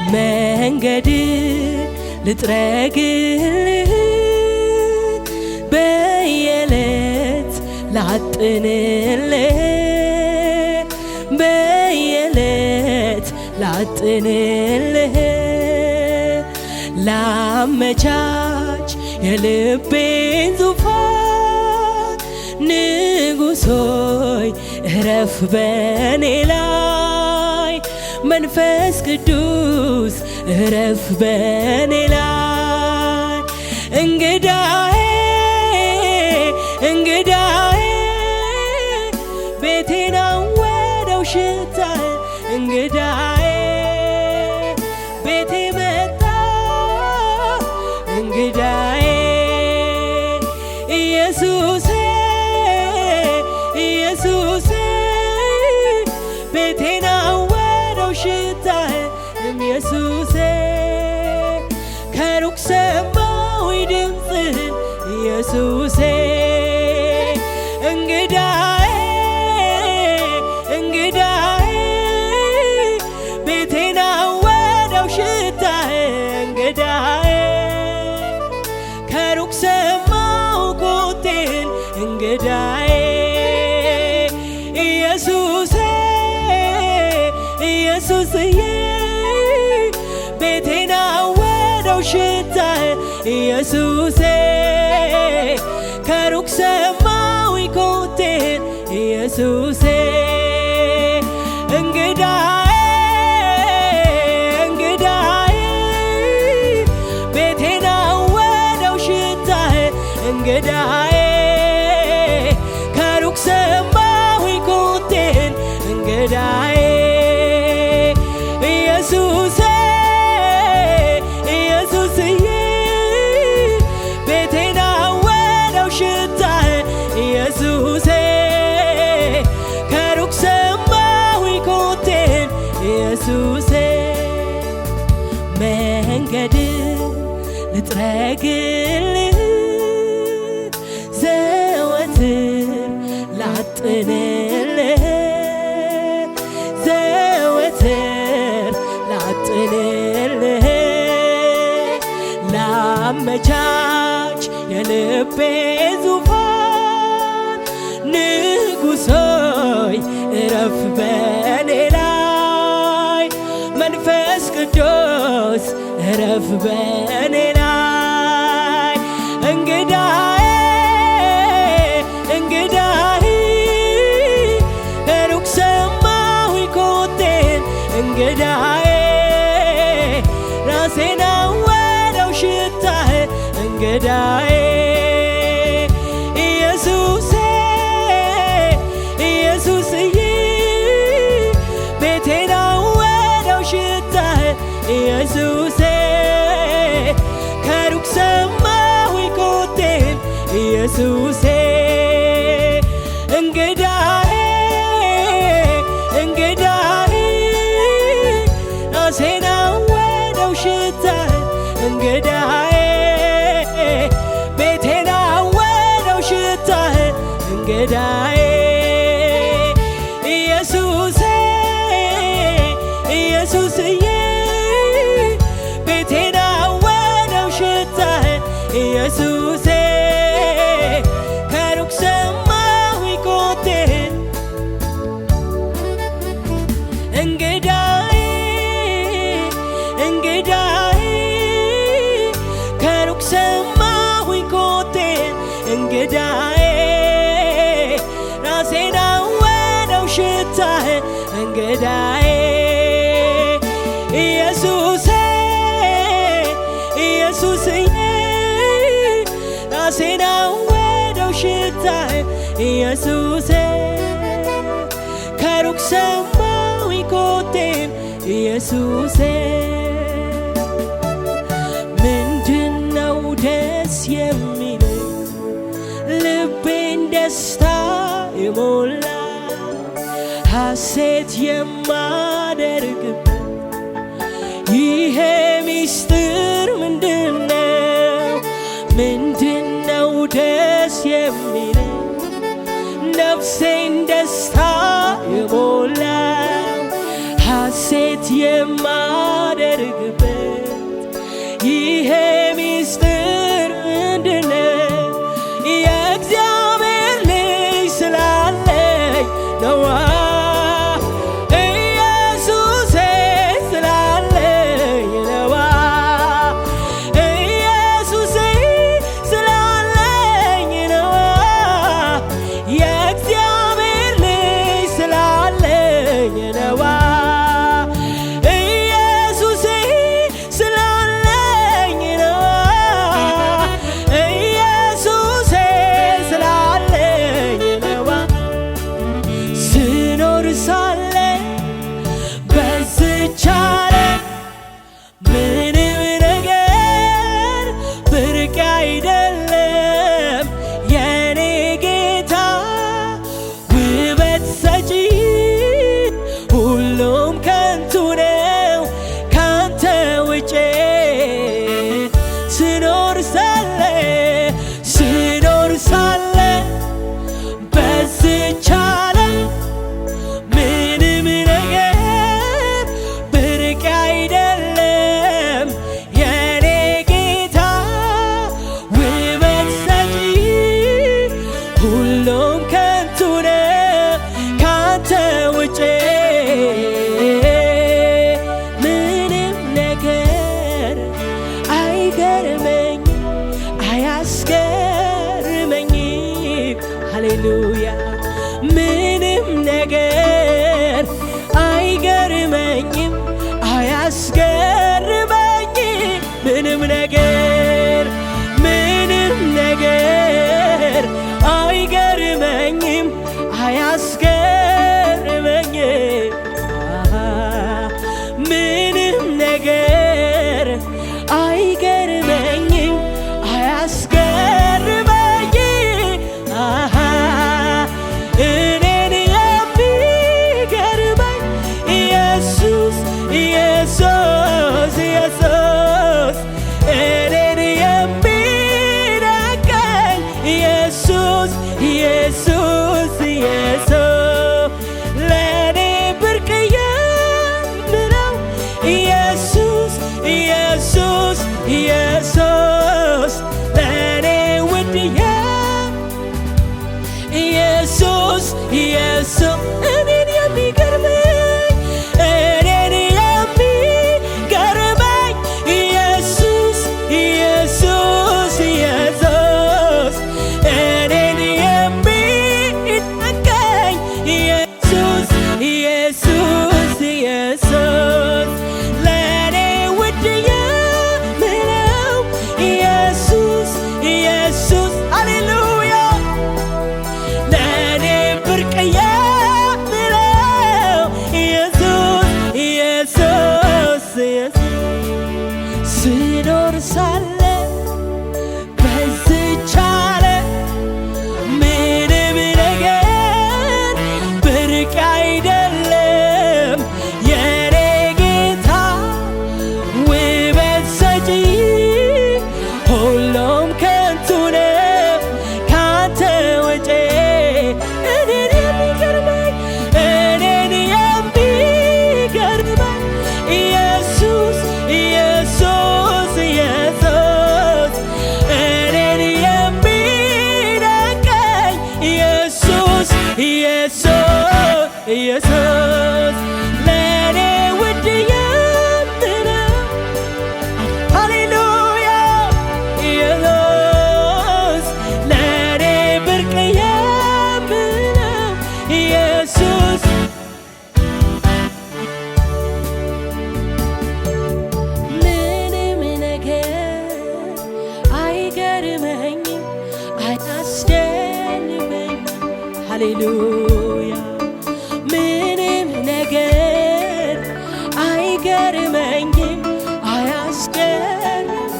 መንገድ ልጥረግልህ በየዕለት ላጥንልህ በየዕለት ላጥንልህ ላመቻች የልቤን ዙፋን ንጉሥ ሆይ እረፍ በኔ ላይ መንፈስ ቅዱስ እረፍ በኔ ላይ እንግዳዬ እንግዳዬ ቤቴን አወደው ሽታዬ እንግዳዬ ቤቴ መጣ እንግዳዬ ኢየሱሴ ኢየሱሴ ቤቴን አወደው ሽታዬ ኢየሱሴ ከሩቅ ሰማሁኝ ድምፅህን ኢየሱሴ እንግዳዬ እንግዳዬ ቤቴን አወደው ሽታዬ እንግዳዬ ከሩቅ ሰማሁ ኮቴን እንግዳዬ ኢየሱሴ ኢየሱስዬ ቤቴን አወደው ሽታዬ ኢየሱሴ ከሩቅ ሰማሁኝ ኮቴን ኢየሱሴ እንግዳዬ እንግዳዬ ቤቴን አወደው ሽታዬ እንግዳዬ ከሩቅ ሰማሁኝ ኮቴን እንግዳዬ ኢየሱሴ ኢየሱስዬ ቤቴን አወደው ሽታዬ ኢየሱሴ ከሩቅ ሰማሁኝ ኮቴን ኢየሱሴ መንገድ ልጥረግልህ ዘወትር ላጥንልህ ዘወትር ላጥንልህ ላመቻች የልቤ ዙፋን ንጉሥ ሆይ እረፍ በኔ ላይ መንፈስ ቅዱስ እረፍ በኔ ላይ እንግዳዬ እንግዳዬ ከሩቅ ሰማሁኝ ኮቴን እንግዳዬ ራሴን አወደው ሽታዬ እንግዳዬ ኢየሱሴ ኢየሱስዬ ቤቴን አወደው ሽታዬ ኢየሱሴ ከሩቅ ሰማሁኝ ኮቴን ኢየሱሴ እንግዳዬ እንግዳዬ ራሴን አወደው ሽታዬ እንግዳዬ ቤቴን አወደው ሽታዬ እንግዳዬ ኢየሱሴ ኢየሱስዬ ቤቴን አወደው ሽታዬ ኢየሱሴ ከሩቅ ሰማሁኝ ኮቴን እንግዳዬ እንግዳዬ ከሩቅ ሰማሁኝ ኮቴን እንግዳዬ ራሴን አወደው ሽታዬ እንግዳዬ ኢየሱሴ ኢየሱስዬ ራሴን አወደው ሽታዬ ኢየሱሴ ከሩቅ ሰማሁኝ ኮቴን ኢየሱሴ ምንድነው ደስ የሚለኝ ልቤን ደስታ የሞላ ሐሴት የማደርግበት ይሄ ሚስጥር ምንድነው? ምንድነው ደስ የሚለኝ ነፍሴን ደስታ የሞላው ሐሴት የማደርግ አያስገርመኝ ምንም ነገር አይገርመኝም አያስገርመኝ ምንም ነገር አይገርመኝም አያስገርመኝ እኔን የሚገርመኝ ኢየሱስ ኢየሱስ ኢየሱስ እኔን የሚደንቀኝ ኢየሱስ ኢየሱስ ኢየሱስ ለእኔ ብርቅዬ ምለው ኢየሱስ ኢየሱስ ኢየሱስ ለእኔ ውድዬ ኢየሱስ ኢየሱስ እኔን የሚገርመኝ ኢየሱስ ኢየሱስ ኢየሱስ እኔን የሚደንቀኝ ኢየሱስ ኢየሱስ ኢየሱስ ለእኔ ውድዬ ምለው ኢየሱስ ኢየሱስ ሃሌሉያ ለእኔ ብርቅዬ ምለው ኢየሱስ ኢየሱስ ስኖር ሳለ በዚች ዓለም ምንም ነገር ብርቅ አይደለም የኔ ጌታ ውበት ሰጪ ሁሉም ከንቱ ነው ካንተ ውጪ እኔን የሚገርመኝ ኢየሱስ ኢየሱስ ኢየሱስ እኔን የሚደንቀኝ ኢየሱስ ኢየሱስ ኢየሱስ ለእኔ ውድዬ ምለው ሃሌሉያ ኢየሱስ ለእኔ ብርቅዬ ምለው ኢየሱስ ምንም ነገር አይገርመኝም አያስደንቀኝም ሃሌሉያ ምንም ነገር አይገርመኝም አያስደንቀኝም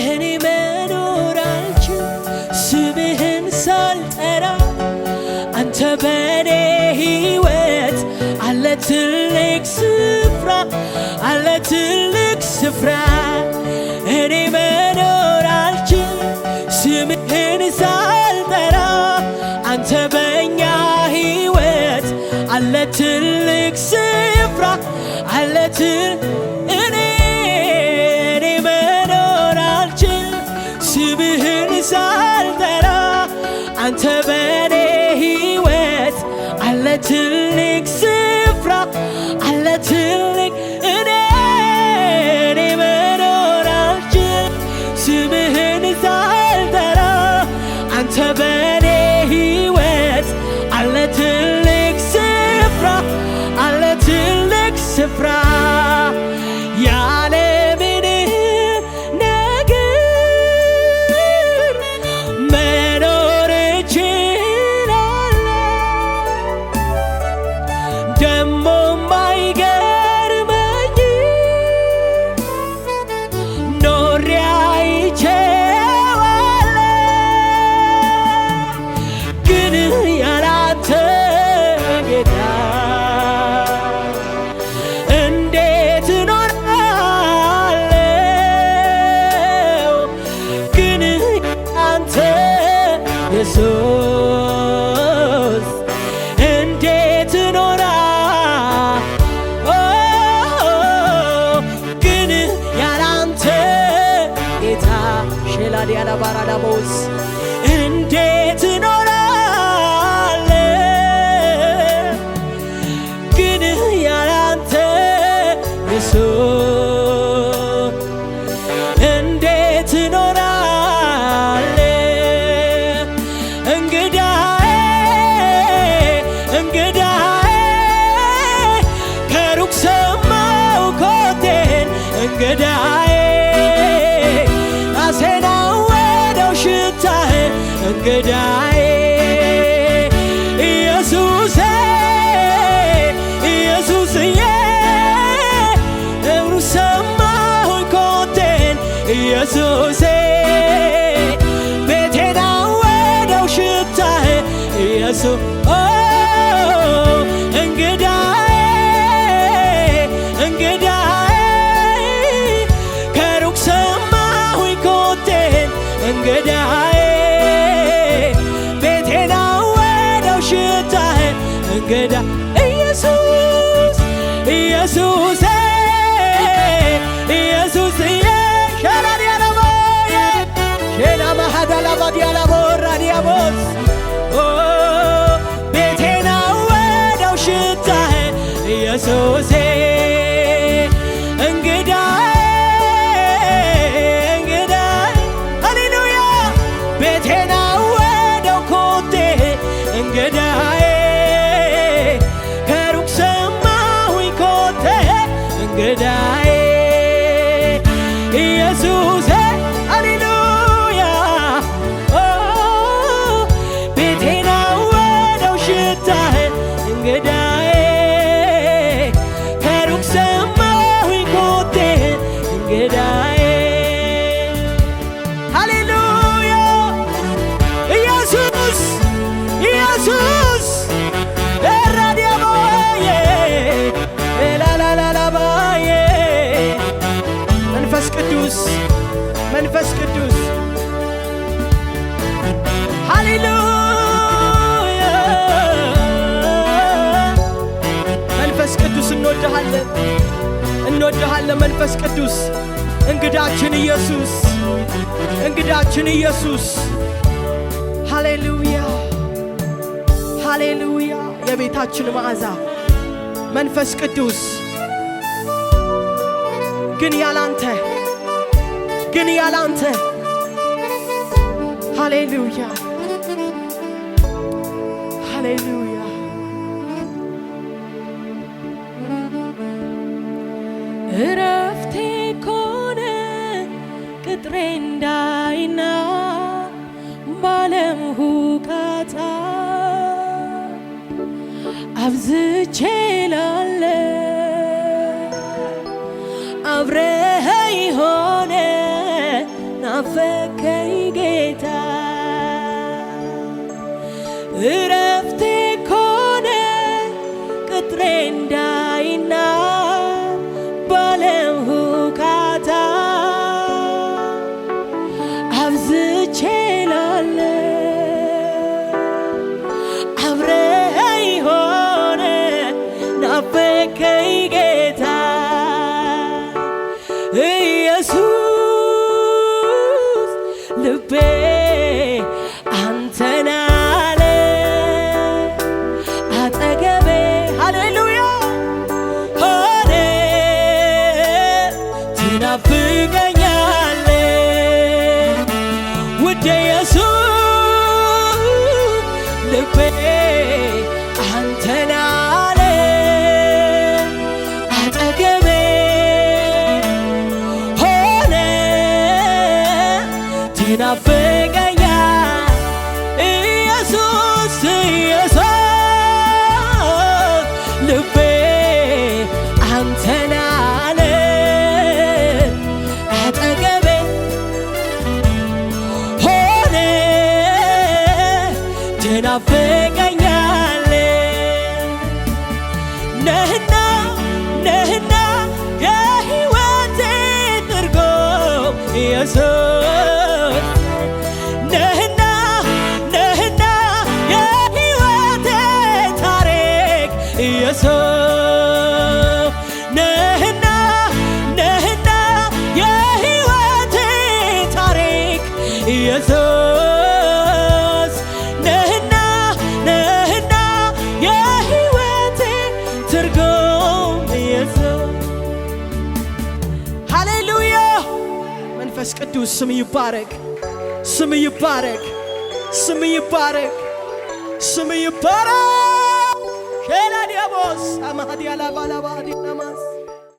እኔ መኖር አልችል ስምህን ሳልጠራ አንተ በኔ ሕይወት አለ ትልቅ ስፍራ አለ ትልቅ ስፍራ እኔ መኖር አልችል ስምህን ሳልጠራ አንተ በኛ ሕይወት አለ ትልቅ ስፍራ አለ እኔ መኖር አልችል ስምህን ሳልጠራ አንተ በኔ ሕይወት አለ ትልቅ ስፍራ አለ ትልቅ እኔ መኖር አልችል ስምህን ሳልጠራ አንተ በኔ ሕይወት አለ ትልቅ ስፍራ አለ ትልቅ ስፍራ ያለምንም ነገር መኖር እችላለሁ ደሞም አይገርመኝም ኖሬ አይቼዋለሁ ግን ያላንተ ጌታ እንዴት እኖራለሁ ግን አንተ ኢየሱስ እንዴት ግን ያላንተ ጌታ ሼላዲ አላባራዳቦስ እንዴት እኖራለሁ ግን ያላንተ ኢየሱስ እንዴት እኖራለሁ እንግዳዬ እንግዳዬ ራሴን አወደው ሽታህ እንግዳዬ ኢየሱሴ ኢየሱስዬ እብሩ ሰማሁኝ ኮቴን ኢየሱሴ ቤቴን አወደው ሽታህ ኢየሱስ እንግዳዬ እንግዳዬ ከሩቅ ሰማሁኝ ኮቴን እንግዳዬ ቤቴን አወደው ሽታህ እንግዳ ኢየሱስ ኢየሱስ ኢየሱስዬ ሸራዲያለቦዬ ሼና ማሃዳላባዲያላቦራዲያቦስ ቤቴን አወደው ሽታህ ኢየሱሴ እንግዳዬ እንግዳዬ ሃሌሉያ ቤቴን አወደው ኮቴ እንግዳዬ ከሩቅ ሰማሁኝ ኮቴ እንግዳዬ ኢየሱሴ ሃሌሉያ ቤቴን አወደው ሽታህ እንግዳዬ ከሩቅ ሰማሁኝ ኮቴ እንግዳዬ ሃሌሉያ ኢየሱስ ኢየሱስ ኤራዲያቦዬ ላላላላባዬ መንፈስ ቅዱስ መንፈስ ቅዱስ ሃሌሉያ መንፈስ ቅዱስ እንወድሃለን እንወድሃለን መንፈስ ቅዱስ እንግዳችን ኢየሱስ እንግዳችን ኢየሱስ ሃሌሉያ ሃሌሉያ የቤታችን መዓዛ መንፈስ ቅዱስ ግን ያላንተ ሃሌሉያ ሃሌሉያ እረፍቴ ኮነ ቅጥሬ እንዳይና ባለም ሁካታ አብዝቼ ላለ አብረኸኝ ሆነ ናፈከኝ ጌታ እረፍቴ ኮነ ቅጥሬ እንዳይና ባለም ሁካታ አብዝቼ ላለ አብረኸኝ ሆነ ናፈከኝ ጌታ ኢየሱስ ልቤ አንተን አለ አጠገቤ ሃሌሉያ ሆነ ትናፍቀኛለ ውዴ ኢየሱስ ልቤ አንተን አለ አጠገቤ ትናፍቀኛል ኢየሱስ ኢየሱስ ልቤ አንተን አለ አጠገቤ ሆነ ትናፍቀኛል ነህና ነህና የሕይወቴ ትርጉም ኢየሱስ ነህና ነህና የሕይወቴ ታሪክ ኢየሱስ ነህና ነህና የሕይወቴ ትርጉም ኢየሱስ ሃሌሉያ መንፈስ ቅዱስ ስም ይባረክ ስም ይባረክ ስም ይባረክ ስም ይባረክ ሼላ ዲያቦስ አማዲያላ ባላባዲ